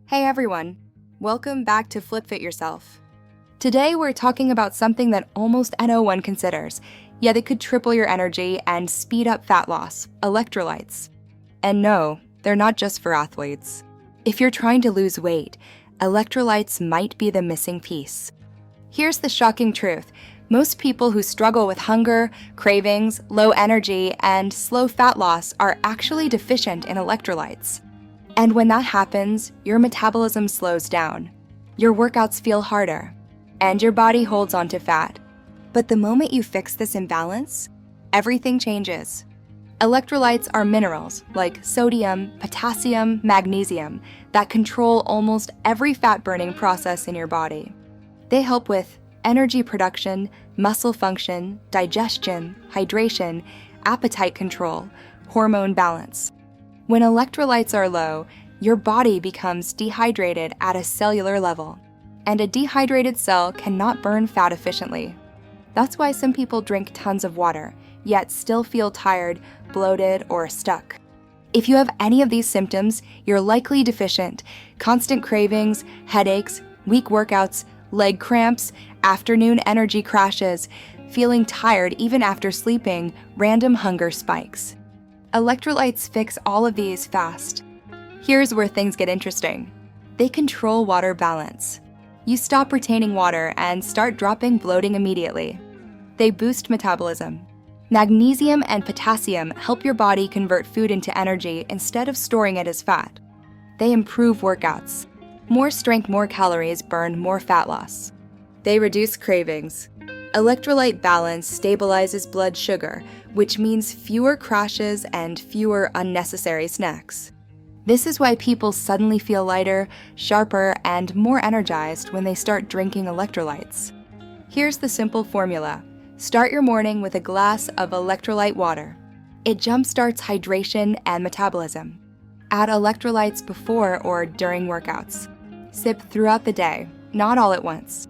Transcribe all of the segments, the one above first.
Hey everyone, welcome back to Flip Fit Yourself. Today we're talking about something that almost no one considers, yet it could triple your energy and speed up fat loss: electrolytes. And no, they're not just for athletes. If you're trying to lose weight, electrolytes might be the missing piece. Here's the shocking truth. Most people who struggle with hunger, cravings, low energy, and slow fat loss are actually deficient in electrolytes. And when that happens, your metabolism slows down, your workouts feel harder, and your body holds onto fat. But the moment you fix this imbalance, everything changes. Electrolytes are minerals like sodium, potassium, magnesium that control almost every fat-burning process in your body. They help with energy production, muscle function, digestion, hydration, appetite control, hormone balance. When electrolytes are low, your body becomes dehydrated at a cellular level, and a dehydrated cell cannot burn fat efficiently. That's why some people drink tons of water, yet still feel tired, bloated, or stuck. If you have any of these symptoms, you're likely deficient. Constant cravings, headaches, weak workouts, leg cramps, afternoon energy crashes, feeling tired even after sleeping, random hunger spikes. Electrolytes fix all of these fast. Here's where things get interesting. They control water balance. You stop retaining water and start dropping bloating immediately. They boost metabolism. Magnesium and potassium help your body convert food into energy instead of storing it as fat. They improve workouts. More strength, more calories burn more fat loss. They reduce cravings. Electrolyte balance stabilizes blood sugar, which means fewer crashes and fewer unnecessary snacks. This is why people suddenly feel lighter, sharper, and more energized when they start drinking electrolytes. Here's the simple formula. Start your morning with a glass of electrolyte water. It jumpstarts hydration and metabolism. Add electrolytes before or during workouts. Sip throughout the day, not all at once.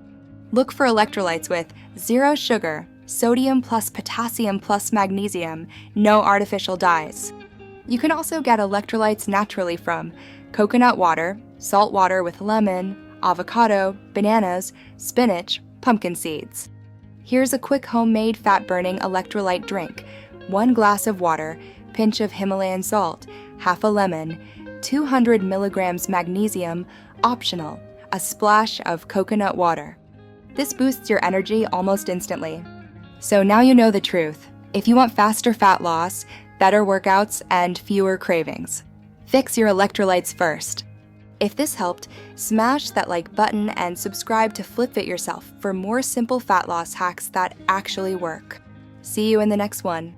Look for electrolytes with 0 sugar, sodium plus potassium plus magnesium, no artificial dyes. You can also get electrolytes naturally from coconut water, salt water with lemon, avocado, bananas, spinach, pumpkin seeds. Here's a quick homemade fat-burning electrolyte drink: 1 glass of water, pinch of Himalayan salt, half a lemon, 200 milligrams magnesium, optional, a splash of coconut water. This boosts your energy almost instantly. So now you know the truth. If you want faster fat loss, better workouts, and fewer cravings, fix your electrolytes first. If this helped, smash that like button and subscribe to Flip Fit Yourself for more simple fat loss hacks that actually work. See you in the next one.